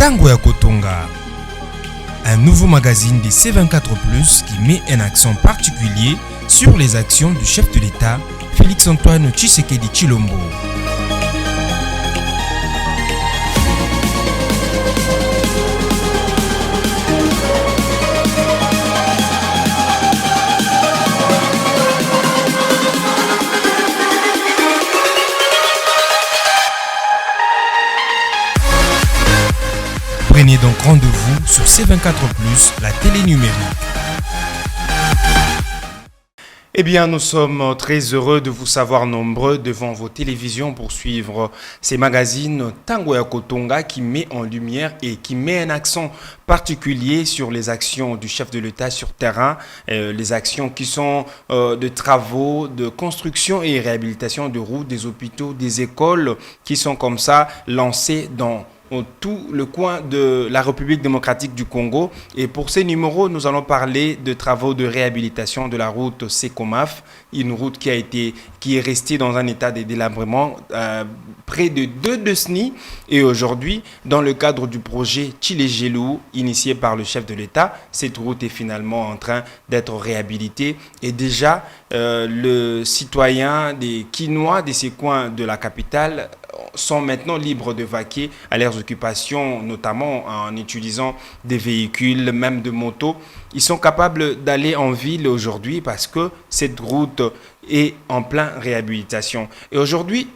Tango ya Kotonga, un nouveau magazine des C24+, qui met un accent particulier sur les actions du chef de l'État, Félix-Antoine Tshisekedi Tshilombo. Prenez donc rendez-vous sur C24+, la télé numérique. Eh bien, nous sommes très heureux de vous savoir nombreux devant vos télévisions pour suivre ces magazines Tango ya Kotonga qui met en lumière et qui met un accent particulier sur les actions du chef de l'État sur terrain, les actions qui sont de travaux, de construction et réhabilitation de routes, des hôpitaux, des écoles qui sont comme ça lancées dans tout le coin de la République démocratique du Congo. Et pour ces numéros, nous allons parler de travaux de réhabilitation de la route Sekomaf, une route qui est restée dans un état de délabrement près de 2 décennies. Et aujourd'hui, dans le cadre du projet Tshilé-Gelou, initié par le chef de l'État, cette route est finalement en train d'être réhabilitée. Et déjà, le citoyen des Kinois de ces coins de la capitale sont maintenant libres de vaquer à leurs occupations, notamment en utilisant des véhicules, même de motos. Ils sont capables d'aller en ville aujourd'hui parce que cette route est en pleine réhabilitation. Et aujourd'hui,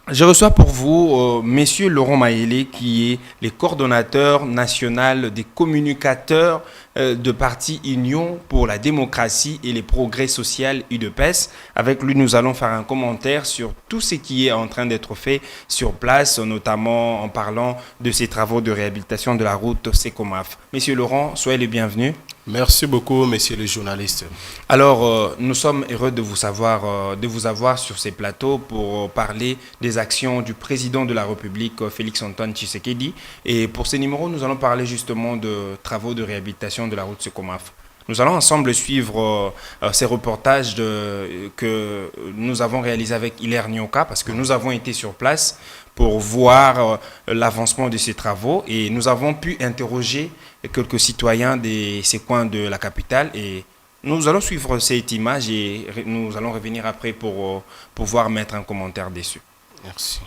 je reçois pour vous Monsieur Laurent Mayele, qui est le coordonnateur national des communicateurs de parti Union pour la démocratie et les progrès sociaux UDPS. Avec lui, nous allons faire un commentaire sur tout ce qui est en train d'être fait sur place, notamment en parlant de ces travaux de réhabilitation de la route Sekomaf. Monsieur Laurent, soyez le bienvenu. Merci beaucoup, messieurs les journalistes. Alors, nous sommes heureux de vous avoir sur ces plateaux pour parler des actions du président de la République, Félix-Antoine Tshisekedi. Et pour ces numéros, nous allons parler justement de travaux de réhabilitation de la route Sekomaf. Nous allons ensemble suivre ces reportages que nous avons réalisés avec Hilaire Nyoka, parce que nous avons été sur place pour voir l'avancement de ces travaux et nous avons pu interroger quelques citoyens de ces coins de la capitale et nous allons suivre cette image et nous allons revenir après pour pouvoir mettre un commentaire dessus. Merci.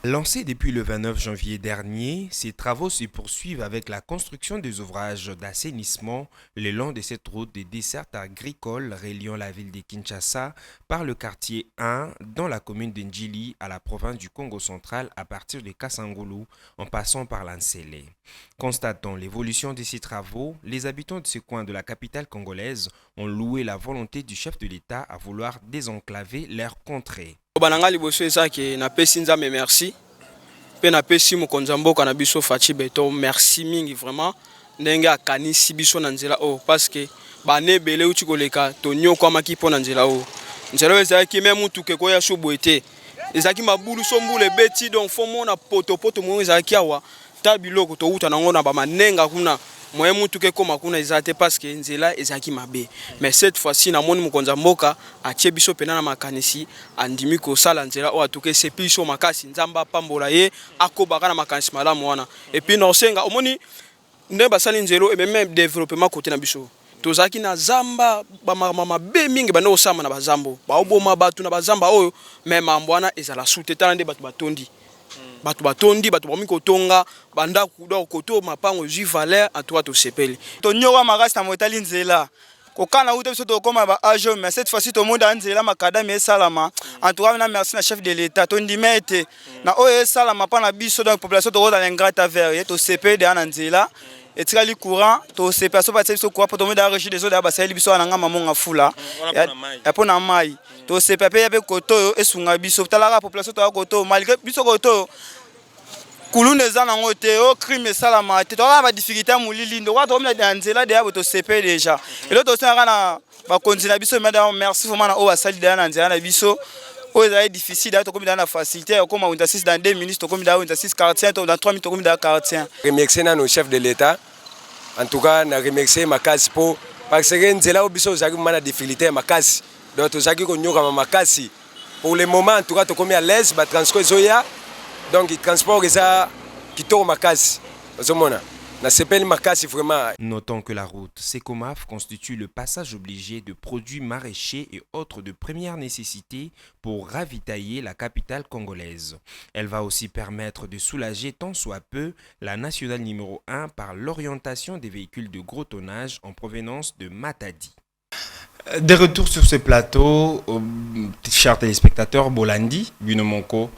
Lancés depuis le 29 janvier dernier, ces travaux se poursuivent avec la construction des ouvrages d'assainissement le long de cette route des dessertes agricoles reliant la ville de Kinshasa par le quartier 1 dans la commune de Ndjili à la province du Congo central à partir de Kasangulu en passant par l'Ansele. Constatant l'évolution de ces travaux, les habitants de ce coin de la capitale congolaise ont loué la volonté du chef de l'État à vouloir désenclaver leur contrée. Bananga liboso ezaki na pesi nzambe merci pe na pesi mokonzi mboka na biso Fachi Beto merci mingi vraiment ndenge akanisi biso na nzela o parce que banebele uti koleka to nyoko amaki po na nzela o nzela ezaki même mutu ke koya shoboete ezaki mabulu sombule beti donc fo mona poto mo ezaki awa tabiloko to uta nango na ba manenga kuna moye mutu ke koma kuna ezate parce que nzela ezaki mabe mais cette fois-ci na moni mokonza mboka atie biso pena na makanisi andimi ko sala nzela o atuke sepiso makasi nzamba pambola ye akobaka na makanisi malamu wana et puis no senga omoni nde basali nzelo et même développement côté na biso tozaki na zamba ba mama be mingi bande osama na bazambo ba oboma batu na bazamba oyo même mbwana ezala sous-tétant nde batu batondi batu batondi batu bomi kotonga banda kudo koto mapango ju valeur à toi to sepeli to nyoka makasi na motali nzela kokana ute biso to koma ba ajo mais cette fois-ci to monde nzela makada mais salama en tout cas na merci na chef de l'état to ndimete na oyo salama pa na biso donc population to roda l'ingrata vers to sepeli de nzela et tikali courant to sepeli so pa biso courant pour to monde arracher des autres ba sali biso na ngama monga fula ya pona mai to sepeli pe koto esunga biso talaka population to koto malgré biso koto kulunde za nango te o crime salama te to ba difficulté mulili ndo wa to mna nzela de abo to CP déjà et l'autre aussi na ba continue biso madame merci vraiment na o basali de na nzela na biso o ezali difficile to comme dans la facilité comme on assiste dans 2 minutes to comme dans on assiste 45 to dans 3 minutes to comme dans 45 remercier na nos chef de l'état en tout cas na remercier makasi po parce que nzela o biso zaki mana difficulté makasi donc to zaki ko nyoka makasi pour le moment en tout cas to comme à l'aise ba transport zoya donc le transport est ça qui tourne makasi ozomona na sepeli makasi vraiment. Notons que la route Secomaf constitue le passage obligé de produits maraîchers et autres de première nécessité pour ravitailler la capitale congolaise. Elle va aussi permettre de soulager tant soit peu la nationale numéro 1 par l'orientation des véhicules de gros tonnage en provenance de Matadi. De retour sur ce plateau, chers téléspectateurs, Bolandi, Bunomonko,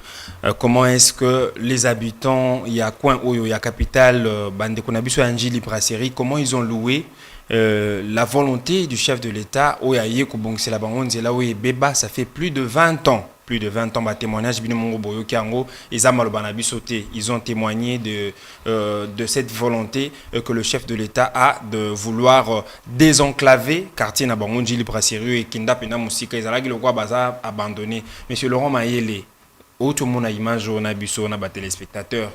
comment est-ce que les habitants, il y a coin Oyo, il y a capitale, Bande Konabiso Anjili Brasserie, comment ils ont loué la volonté du chef de l'État, Oyaye Kobongse la Bangon, là où Beba, ça fait plus de 20 ans. Plus de 20 ans, témoignage, ils ont témoigné de cette volonté que le chef de l'État a de vouloir désenclaver quartier Nabangonji, le Brasserie et Kinda Pena Moussika, ils ont abandonné. Monsieur Laurent Mayele, autre mon image, on a busso, on a téléspectateurs.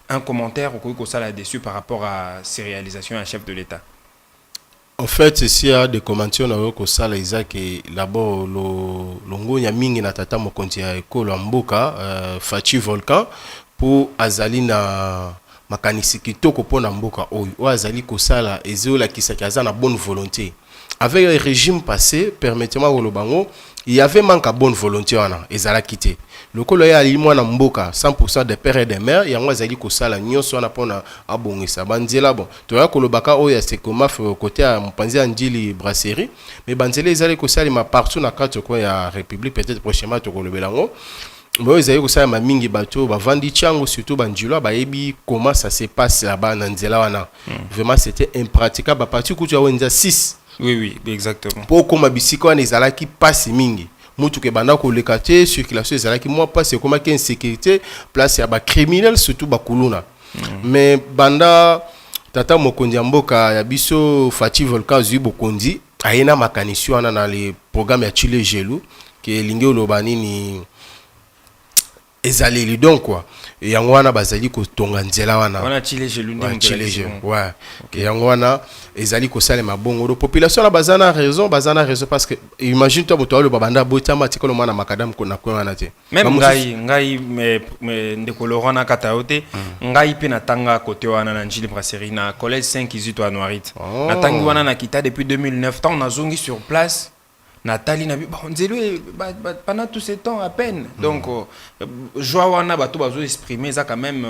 Un commentaire au coup ça là-dessus par rapport à ces réalisations à chef de l'État. En fait, s'il y a des commentaires, on a ça que d'abord longo ya mingi na tata mokonzi ya ekolo mboka Fachi Volcan pour azali na makanisi kitoko pona mboka oyo azali ko sala ezola kisaki aza na bonne volonté. Avec le régime passé, permettez-moi de bango, il y avait manque à bonne volonté wana ezala quitté. Le kolo ya limwa na mboka 100% des pères et des mères yango azali ko sala nyonso wana pona abongisa banzela bon. To ya kolobaka oyo c'est comme côté à mpanzi Anjili Brasserie, mais banzela ezali ko sala ma partout na carte ko ya République peut-être prochainement to kolobelango. Mais ezali ko sala ma mingi bato ba vandi chango surtout banjilo ba yebi comment ça se passe là-bas na nzela wana. Vraiment c'était impraticable à partir ku tu a wenza 6. Oui, exactement. Pour comme bisiko wana ezalaki passe mingi. Mutu ke banda ko lekate circulation ezalaki moi passe comme que insécurité place ya ba criminel surtout ba kuluna. Mais banda tata mokonzi ya mboka ya biso Fachi Volcan zui bokonzi ayena makanisi wana na les programmes ya Chile Gelu ke lingi olobani ni ezali donc quoi et yango wana bazali ko tonga nzela wana wana Chile Gelu ndi Chile Gelu ouais et yango wana ezali ko sala mabongo do population la bazana raison parce que imagine toi moto le babanda botama tikolo mwana makadam ko na ko wana te même ngai me ndeko Laurent na kataote ngai pe natanga côté wana na Anjili Brasserie na collège 5 Izito à Noirite natangi wana na kita depuis 2009 tant na zongi sur place Nathalie Nabi, pendant tout ce temps à peine. Donc, joie wana bato bazo exprimer ça quand même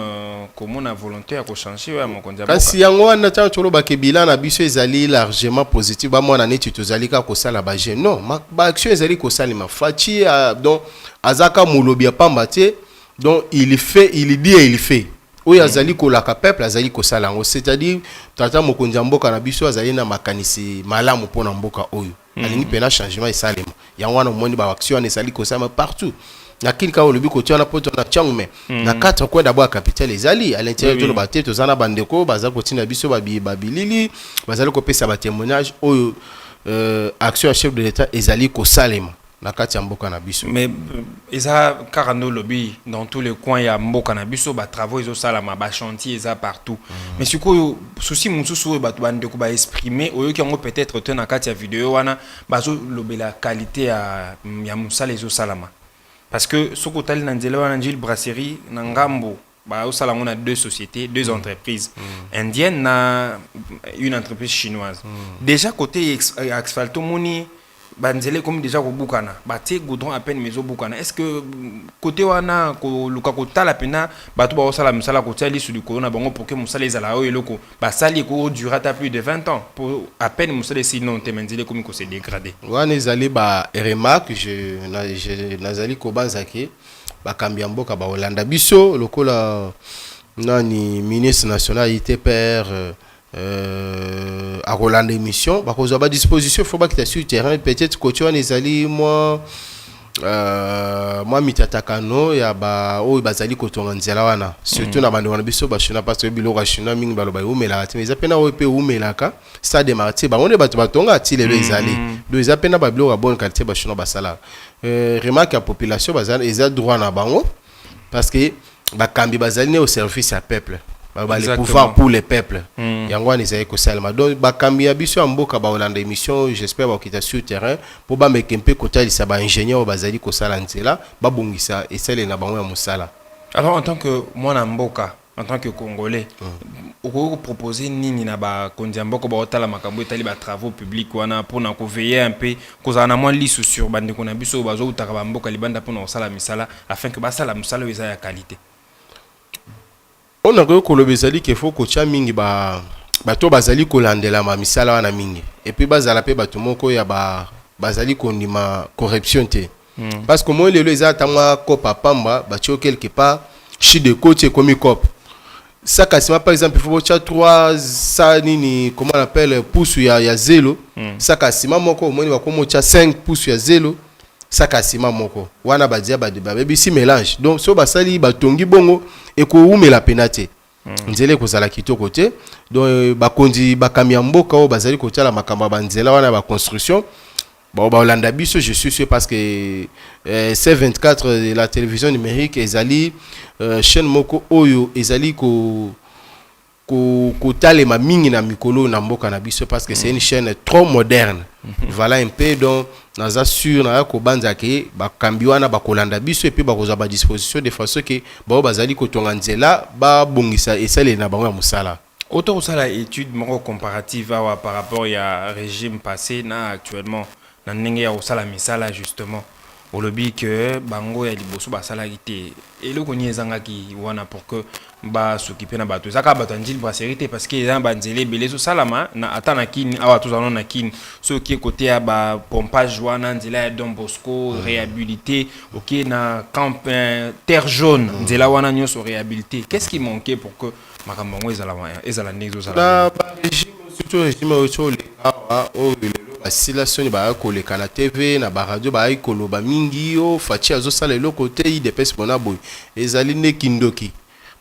comme on a volontaire pour changer mon candidat. Parce que yango wana ta tolo ba kebila na biso ezali largement positif ba mwana neti tozali ka ko sala ba je non ba action ezali ko sala ma Fachi donc azaka mulobi ya pamba te donc il fait il dit et il fait. Oyo azali ko la peuple azali ko sala ngo c'est-à-dire tata mokonzi mboka na biso azali na makanisi malamu pona mboka oyo. Alingi pena changement esalema yango wana moni ba action ezali ko sala partout na kilika olobi ko tiana poto na changme na quatre coins d'abord capitale ezali à l'intérieur de l'obate tozana bandeko baza ko tina biso babilili bazali ko pesa ba témoignage oyo action chef de l'État ezali ko salema na kati ya mboka na biso. Mais eza karano lobby dans tous les coins ya mboka na biso ba travaux ezo salama ba chantier eza partout. Mais sikoyo souci mususu bato bande ko ba exprimer oyo ki ngo peut-être te na kati ya vidéo wana bazo lobela qualité ya musala ezo salama. Parce que soko tali na nzela wana Anjili Brasserie na ngambo ba o sala ngona deux sociétés, deux entreprises indiennes na une entreprise chinoise. Déjà côté asphalto moni banzele comme déjà ko bukana baté goudron à peine mezo bukana est-ce que côté wana ko luka ko tala pena bato ba osala musala ko tali sur du corona bango pour que musala ezala o eloko ba sali ko durata plus de 20 ans pour à peine musala sinon te manzele comme ko se dégradé wana ezali ba remarque je nazali ko banzaki ba kambia mboka ba Holanda biso lokola nani ministre national ITPR à Roland émission bah cause à disposition faut pas que tu sur terrain peut-être que tu as les alliés moi mitatakano ya ba o bazali ko tonga nzela wana surtout na bando wana biso ba china parce que biloko china mingi baloba umela te mais apena o pe umelaka stade martyr ba on est bato batonga ti les ezali do ezapena ba biloko bonne qualité ba china basala remarque la population bazali eza droit na bango parce que ba kambi bazali au service à peuple les pouvoirs pour les peuples. Yango ni zaiko salma. Donc bakambi ya biso mboka ba Holanda émission, j'espère ba kita sur terrain pour ba mekempe kota li sa ba ingénieur bazali ko sala nzela, ba bongisa et celle na bango ya musala. Alors en tant que moi na mboka, en tant que Congolais, Oko proposer nini na ba kondiamboko ba otala makambo etali ba travaux publics wana pour na ko veiller un peu kozana na moins lisu sur bande ko na biso bazo utaka ba mboka libanda pour na sala misala afin que ba sala misala eza ya qualité. On a ko kolobezali ke faut ko cha mingi bato bazali kolandela ma misala wana mingi et puis bazala pe bato moko ya bazali kondima corruption te. Parce que moi les atama kopa pamba batio quelque part chi de côté comme cop ça cassima par exemple il faut cha 3 ça nini comment on appelle pouce ya zéro ça cassima moko moi va comme cha 5 pouces ya zéro ça cassima moko wana badia ba si mélange donc so basali batongi bongo et ko umela penate nzele kozala kitoko te donc bakondi bakamia mboka o bazali kotala makamba banzela wana ba construction. Bon, Olanda biso, je suis sûr parce que C24 la télévision numérique ezali chaîne moko oyo ezali ko tale ma mingi na mikolo na mboka na biso parce que c'est une chaîne trop moderne. Voilà un peu donc naza sûr na ko banza ke ba kambiwana ba kolanda biso et puis ba koza ba disposition de façon que ba bazali ko tonga nzela ba bongisa esale na bango ya musala. Autant ça la étude moko comparative par rapport à régime passé na actuellement. Na ndenge ya osala misala justement olobi que bango ya liboso basala kité eloko ni ezangaki wana pour que ba s'occuper na bato zaka bato njili brasserie parce que za banzele belezo salama na atana kini awa tozana na kini so qui côté ya ba pompage wana nzela ya Don Bosco réhabilité OK na camp terre jaune nzela wana nyoso réhabilité qu'est-ce qui manquait pour que makambo ezala nezo sala ba régime surtout régime au le au asila soni ba koleka na TV na ba radio ba koloba mingi yo fachi azo sala eloko te i depese bona boy ezali ne kindoki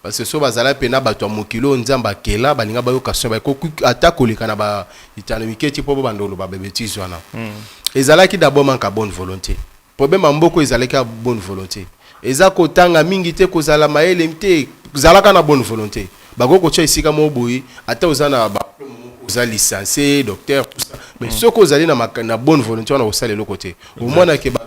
parce que so bazala pena bato mokilo nzamba kela balinga ba yo kaso ba ko ata koleka na ba itana miketi po bandolo ba bebetizo wana ezalaki d'abord manka bonne volonté problème mboko ezalaki a bonne volonté eza kotanga mingi te kozala maele mte zalaka na bonne volonté bako ko cha isika mo boy ata ozana ba vous êtes licencié, docteur, tout ça. Mais ce que vous allez dans la bonne volonté, on a aussi le côté. Au moins, on a que mais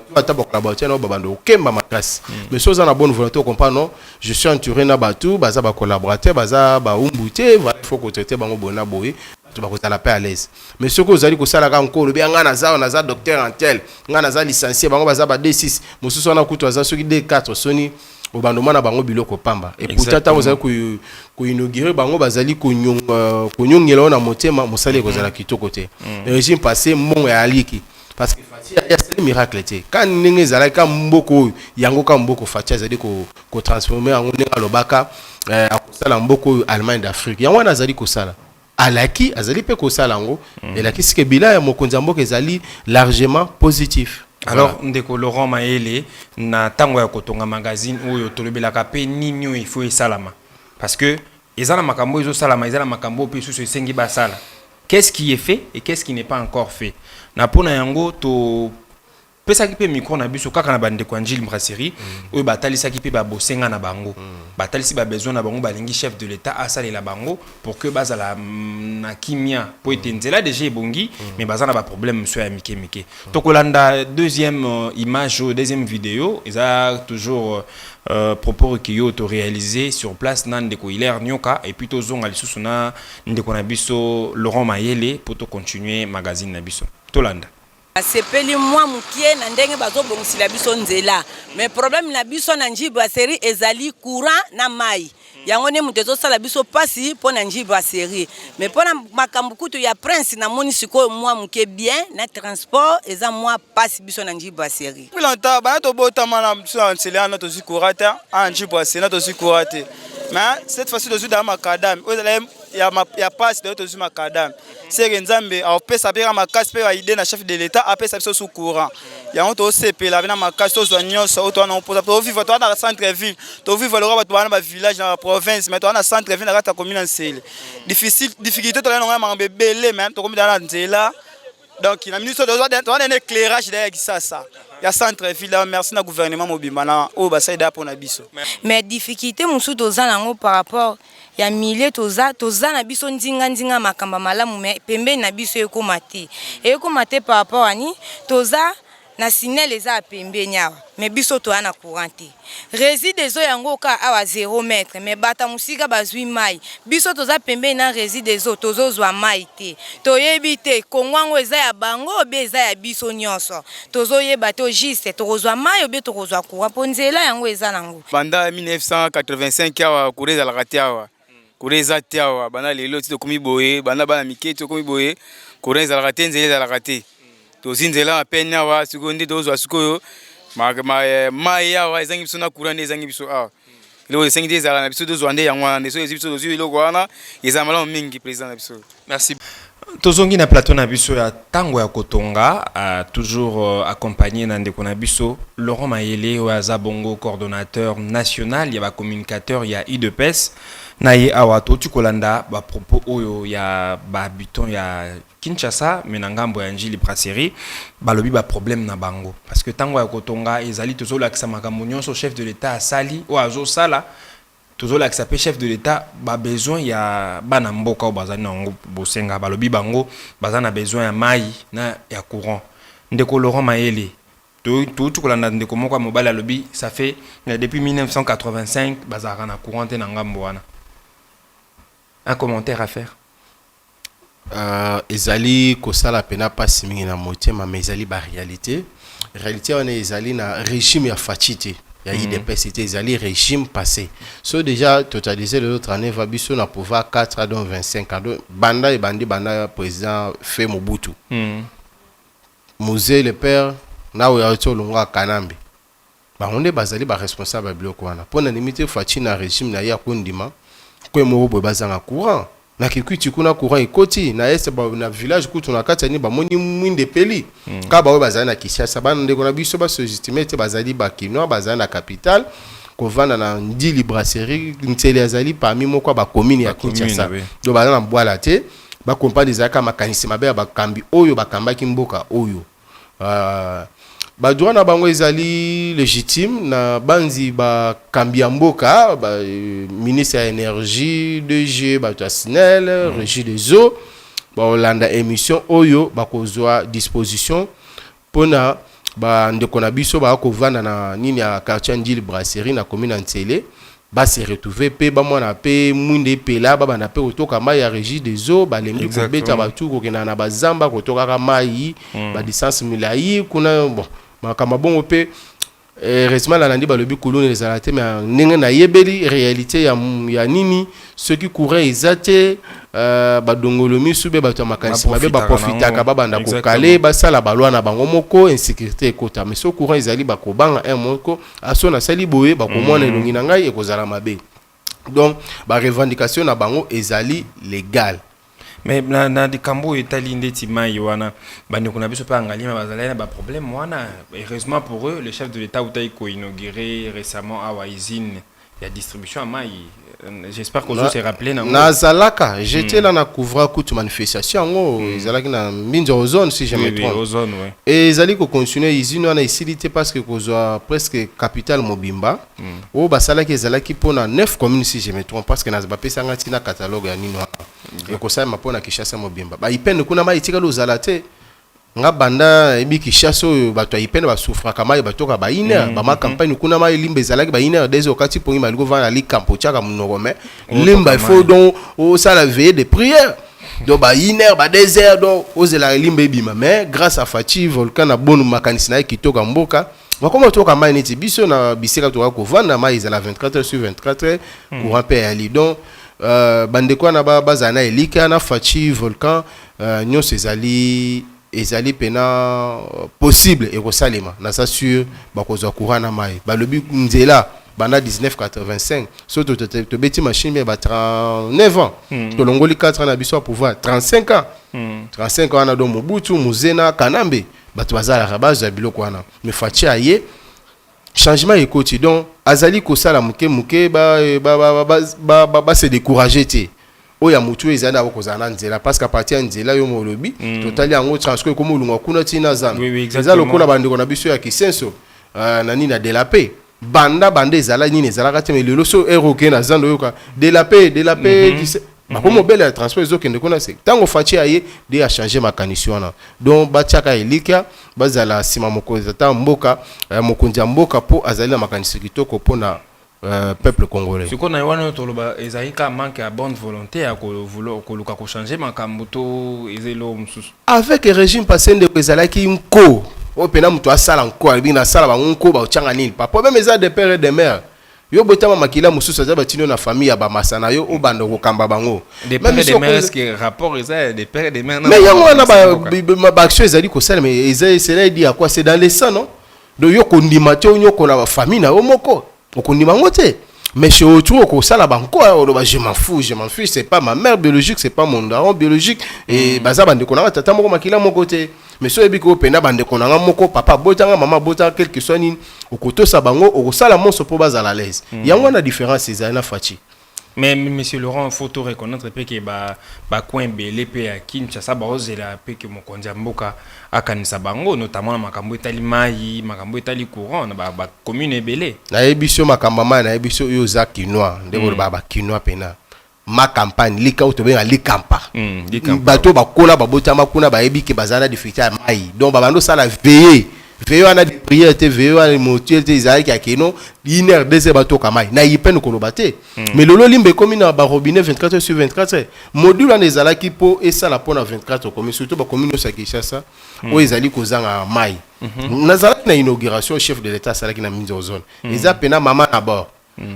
si vous avez la bonne volonté, on comprend, non? Je suis entouré de bateau, baza ba collaborateur, baza ba umbuté, il faut que traiter bango bona boy, tu vas être la paix à l'aise. Mais ce que vous allez que ça la encore, le bien on a docteur en tel, on a licencié, bango baza ba D6, monsieur on a coûté baza ceux qui D4 Sony. Obandoma na bango biloko pamba et pourtant vous avez ko inaugurer bango bazali ko nyongela na motema mosale ko zala kitoko te régime passé mon ya aliki parce que Fatia ya c'est miracle te quand ninge zala ka mboko yango ka mboko Fatia zali ko transformer en ngenga lobaka akosala mboko Allemagne d'Afrique yango na zali ko sala alaki azali pe ko sala ngo et la kisike bila ya mokonza mboko ezali largement positif. Alors ndeko Laurent Mayele na tango ya kotonga magazine oyo tolobelaka pe nini il faut esalama parce que ezala makambo ezo salama ezala makambo pe susu esengi basala qu'est-ce qui est fait et qu'est-ce qui n'est pas encore fait na pona yango to pesa ki pe micro na biso kaka na bande ko Angile Brasserie oyo batalisa ki pe ba bosenga na bango batalisi ba besoin na bango balingi chef de l'état asali la bango pour que bazala na kimia po etenzela déjà ebongi mais bazana ba problème monsieur ya mike tokolanda deuxième image deuxième vidéo eza toujours propos qui yo to réalisé sur place na ndeko Hilaire Nyoka et puis tozonga lisusu na ndeko na biso Laurent Mayele pour to continuer magazine na biso tolanda. Sepeli mwa mukie na ndenge bazobongisila biso nzela mais problème na biso na Njili Brasserie ezali courant na mai yango ne mutezo sala biso pasi po na Njili Brasserie mais po na makambo kutu ya prince na moni siko mwa mukie bien na transport eza mwa pasi biso na Njili Brasserie bilanta ba to botama na biso na nzela na to zikurata a Njili Brasserie na to zikurate mais cette fois-ci to zuda makadam ya passe de to zuma makadam c'est nzambe a pesa pera makasi pe ba idée na chef de l'état a pesa biso sous courant ya on to sepela na makasi to zonyo so to na oposa to vivre to na centre ville to vivre le roi to na village na province mais to na centre ville na kata commune nsele difficulté to na ngama bebele mais to komi na nzela donc na ministre to na un éclairage derrière ça ya centre ville merci na gouvernement mobimba na o ba saida pour na biso mais difficulté musu to za nango par rapport ya milieu toza na biso ndinga makamba malamu mais pembe na biso ekomate par rapport ani toza na sinel eza pembeni awa me biso toya na courant te réside ezo yango ka awa 0 mètre me bata musika bazwi mai biso toza pembeni na réside ezo tozozwa mai te toyebi te kongwango eza ya bango obe eza ya biso nyonso tozoyeba te juste tokozwa mai obe tokozwa courant po nzela yango eza nango banda 1985 awa courant ezalaka te awa courant eza te awa banda lelo ti tokomi boye banda bana mike tokomi boye courant ezalaka te nzela ezalaka te tozi nzela mapene awa sikoyo nde tozwa sikoyo mai awa ezangi biso na courant nde ezangi biso awa eloko esengi te ezala na biso tozwa nde yango wana nde so ezi biso tozwi eloko wana ezala malamu mingi président na biso. Merci. Tozongi na plateau na biso ya tango ya kotonga toujours accompagné na ndeko na biso Laurent Mayele oyo bongo coordonnateur national ya ba communicateur ya IDPS na ye awa toti kolanda ba propos oyo ya ba habitant ya Kinshasa mais na ngambo ya Njili Brasserie balobi ba problème na bango parce que tango ya kotonga ezali tozolakisa makambo nyonso chef de l'état asali o azosala tozolakisa pe chef de l'état ba besoin ya bana mboka o bazali na ngo bosenga balobi bango bazana besoin ya mai na ya courant ndeko Laurent Mayele tout kolanda ndeko moko mobile alobi ça fait depuis 1985 bazara na courant te na ngambo wana. Un commentaire à faire? Ezali kosala pena pasi mingi na motema mais ezali ba réalité on est ezali na régime ya fachité ya IDPS c'était ezali régime passé so déjà totalisé l'autre année va biso na pouvoir 4 à 25 ans banda et banda président fait Mobutu Mosé le père na oya tolonga Kanambe ba onde bazali ba responsable bloc wana pona limiter fachi na régime na ya kondima ko mo bo bazanga courant na kikuti kuna courant ekoti na est ba na village kutu na kati ni ba moni mwinde peli ka ba bazali na Kinshasa ba ndeko na biso ba sous-estimé te bazali ba kino bazali na capitale ko vanda na Njili Brasserie ntele azali parmi moko ba commune ya Kinshasa do bazali na mbwala te ba compagnie zaka makanisi mabe ba kambi oyo ba kambaki mboka oyo ba droit na bango ezali légitime na banzi ba kambi mboka ba ministre ya énergie DG ba Tasnel régie des eaux ba Hollanda émission oyo ba kozwa disposition pona ba ndeko na biso ba ko vanda na nini ya quartier Njili Brasserie na commune Ntele ba se retrouver pe ba mwana pe mwinde pela ba na pe otoka mai ya régie des eaux ba lembi ko beta ba tu ko kena na ba zamba ko toka ka mai ba distance milai kuna bon makama bongo pe heureusement la landi balobi kolone les alaté mais ndenge na yebeli réalité ya nini ceux qui couraient ezate ba dongolomi sube ba to makanisi mabe ba profitaka ba banda ko kale ba sala balwa na bango moko insécurité ekota mais so courant ezali ba ko banga un moko aso na sali boye ba ko mona elongi na ngai ekozala mabe donc ba revendication na bango ezali légal. Mais na de kambo etali ndeti mai wana bande kuna biso pa angali ma bazala na ba problème wana heureusement pour eux le chef de l'état utayi ko inauguré récemment à Waizine la distribution à mai j'espère que vous se rappelez na zalaka j'étais là na couvrir toute manifestation ngo zalaki na mbinzo ozone si je me trompe ozone ouais et zali ko continuer izine wana isilité parce que kozwa presque capitale Mobimba o basalaki zalaki pona 9 communes si je me trompe parce que na bapesa ngati na catalogue ya nino et ko sa mapona Kinshasa Mobimba ba ipende kuna mai itika lozalate nga banda ebi Kinshasa bato ipende ba souffra kama batoka ba ina ba ma campagne kuna mai limbe zalaki ba ina des okati pongi maliko vana li campo chaka munogome limba il faut donc au ça la veille de prière donc ba ina ba désert donc ozela limbe bima mais grâce à Fachi volcan na bonu makanisi na kitoka mboka bakoma toka mai neti biso na biseka to ko vanda mai za la 24 heures sur 24 heures courant pe ali donc bande kwa na bazana elika na Fachi volcan nyos ezali pena possible et kosalema na ça sur bakozwa courant na mai balobi nzela bana 1985 surtout to beti machine mais ba 39 ans to longoli 4 ans na biso pouvoir 35 ans 35 ans na do Mobutu Muzena Kanambe bato bazala rabaza biloko wana mais Fachi aye changement ekoti donc azali kosala muke ba se décourager te oya mutu ezali na bokozana nzela parce qu'à partir ya nzela yo molobi totali yango transco comme olunga kuna tina zana ezali lokola bandeko na biso ya Kisenso na nini na de la paix banda ezala nini ezala kati mais lelo so eroke na zando yoka de la paix Comme belle ya transport ezo kende kuna se tango fachi aye de a changer makanisi wana donc batiaka elika bazala sima mokonzi ta mboka mokonzi ya mboka po azali na makanisi kitoko pona peuple congolais. Ce qu'on a eu toloba ezaika manque à bonne volonté à vouloir koluka ko changer makambo to ezelo mususu. Avec le régime passé de ezalaki nko o pena muto asala nko abi na sala ba nko ba changa nini papa même eza de père et de mère yo botama makila mususu za batino na famille ya ba masana yo o bando ko kamba bango des pères et des mères est-ce que rapport eza des pères et des mères mais yango na ba action ezali ko sala mais eza cela dit à quoi c'est dans les sang non donc yo ko ndima te nyoko na ba famille na o moko okondima ngote mais chez autour ko sala banko je m'en fous c'est pas ma mère biologique c'est pas mon daron biologique et baza bande ko na tata moko makila moko te mais so ebiko pena bande ko na moko papa botanga maman botanga quelque soit nini okoto sa bango okosala monso po baza à l'aise yango na différence ezali na fachi. Mais monsieur Laurent, il faut tout reconnaître que ba coin belé pe à Kinshasa ba ozela pe que mon kondia mboka akanisa bango notamment makambo etali mai makambo etali courant na ba commune belé na ebiso makamba mai na ebiso yo za kinois ndeko ba kinois pena ma campagne lika otobenga likampa bato bakola babotama kuna ba ebike bazana difficulté mai donc babando sala veillé on a des prières veillé on a des motifs Isaïe qui a kino iner deux bateaux kamai na yipen kolobate mais lolo limbe comme na ba robinet 24 sur 24 module en ezala ki po et ça la pona 24 comme surtout ba commune sa Kinshasa o ezali kozanga mai nazala na inauguration chef de l'état sala ki na minzo zone eza pena mama na bord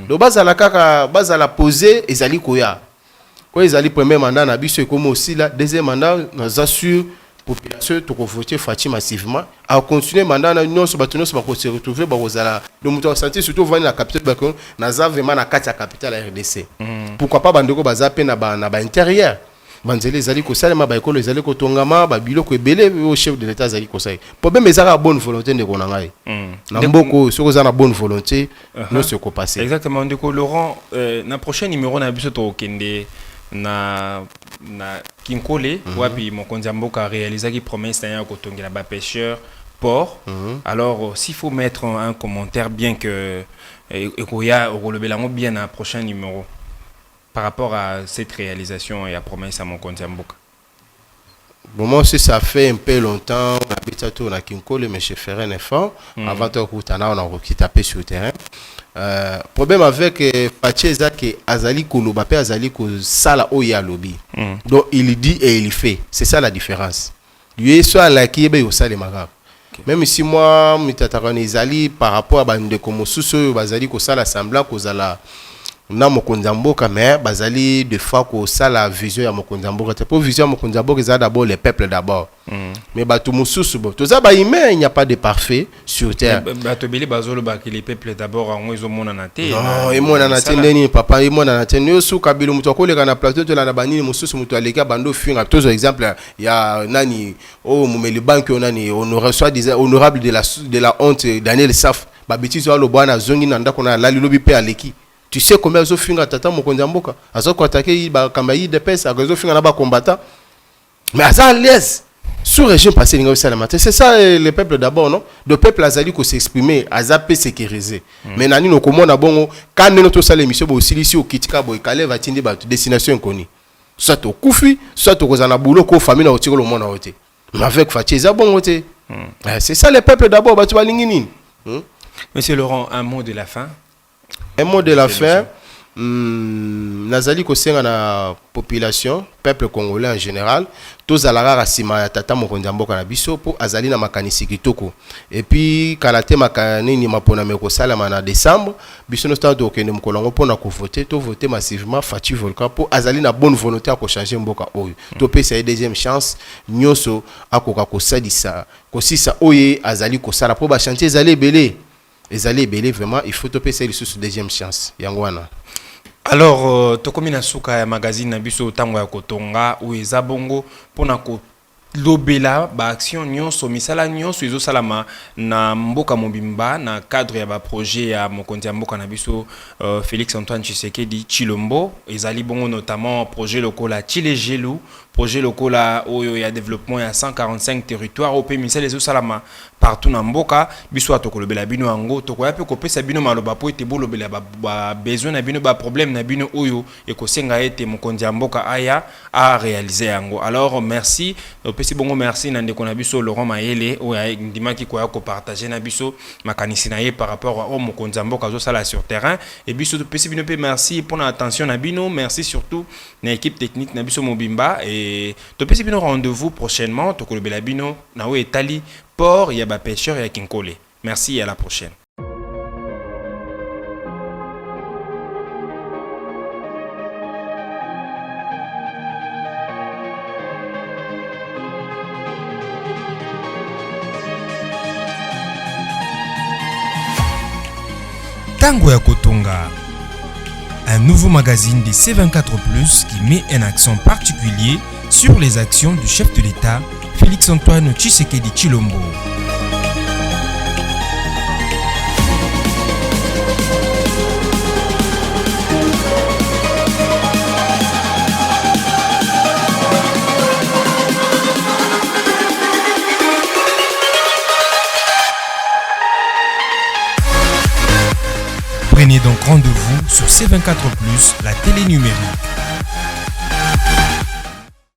do bazala kaka bazala poser ezali koya ko ezali premier mandat na biso comme aussi là deuxième mandat nous assure population to ko voter Fachi massivement à continuer mandat na union so batuno so ba ko se retrouver ba kozala le muto santé surtout vani la capitale bakon na za vraiment na kati ya capitale RDC pourquoi pas bandeko baza pe na ba intérieur banzeli ezali ko salema ba ekolo ezali ko tongama ba biloko ebele au chef de l'état ezali ko sai problème ezaka bonne volonté ndeko na ngai na mboko soko za na bonne volonté no se ko passer exactement ndeko Laurent na prochain numéro na biso to kende na Kinkole wapi mokonzi mboka réaliser qui promesse na ko tongela ba pêcheur port alors s'il faut mettre un commentaire bien que ekoya okolobelango bien na prochain numéro par rapport à cette réalisation et à promesse à mokonzi mboka. Bon, moi aussi, ça fait un peu longtemps, on habite à tout na Kinkole, mais je ferai un effort. Avant de Koutana, on a tapé sur le terrain. Problème avec Fachi Ezake, Azali Kouloubape, Azali Sala Oya Lobby. Donc, il dit et il fait. C'est ça la différence. Lui, soit la qui est au Salé Magab. Même si moi, Mitataran Ezali, par rapport à Bande Komosuso, Bazali Kosala Sambla, Kozala. Na mokonzi mboka mais bazali de fois ko ça la vision ya mokonzi mboka pour vision mokonzi mboka c'est d'abord les peuples d'abord mais bato mususu bo to za ba humain il n'y a pas de parfait sur terre bato beli bazolo ba que les peuples d'abord en ezo mona na te non et mona na te ndeni papa et mona na te yo su kabilo muto koleka na plateau to la banini mususu muto aleka bando finga tous exemple ya nani o mumeli banque nani honorable de la honte Daniel Saf ba bitizo alo bwana zongi na ndako na lali lobi pe aleki. Tu sais combien ils ont fait un tata mokonzi mboka azo ko attaquer ba kambayi de pesa azo finga na ba combattant mais à l'aise sous régime passé l'inga salama c'est ça le peuple d'abord non le peuple azali ko s'exprimer azapé sécuriser mais nani no komona bongo quand notre salle émission bo silisi o kitika bo ikale va tindi ba destination inconnue soit au kufi soit au kozana boulot ko famille na otiko le monde na oté mais avec Fachi za bongo te c'est ça le peuple d'abord ba tu balingi nini. Monsieur Laurent, un mot de la fin. Un mot de la fin, Nazali Kosenga na population, peuple congolais en général, tous à la rare sima ya tata mokonzi mboka na biso pour azali na makanisi kitoko. Et puis kalate makani ni mapona meko salama na décembre, biso no stade okende mkolongo pona ko voter, to voter massivement Fachi Volcan pour azali na bonne volonté à ko changer mboka oyo. To pesa deuxième chance, nyoso akoka ko sadisa, ko sisa oye azali ko sala pour ba chantier azali belé. Les allées belé vraiment il faut topper ça sous deuxième chance yangwana. Alors tokomina suka ya magazine na biso tango ya kotonga ou eza bongo pona ko lobela ba action nyonso misala nyonso izo salama na mboka mobimba na cadre ya ba projet ya mokonzi mboka na biso Félix Antoine Tshisekedi Chilombo ezali bongo notamment projet lokola Chilejelu projet lokola oyo ya développement ya 145 territoires au pays misala izo salama partout na mboka biso atokolobela bino yango tokoya pe kopesa bino maloba po ete bolobela ba besoin na bino ba problème na bino oyo ekosenga ete mokonzi ya mboka aya a réaliser yango. Alors merci opesi bongo merci na ndeko na biso Laurent Mayele oyo ndimaki koya ko partager na biso makanisi na ye par rapport au mokonzi ya mboka zo sala sur terrain et biso opesi bino pe merci pour la attention na bino, merci surtout na équipe technique na biso mobimba et topesi bino rendez-vous prochainement tokolobela bino na o etali port ya ba pêcheur ya Kinkole. Merci et à la prochaine. Tango ya Kotonga, un nouveau magazine des C24+, qui met un accent particulier sur les actions du chef de l'État, Félix-Antoine Tshisekedi Tshilombo. Prenez donc rendez-vous sur C24+, la télé numérique.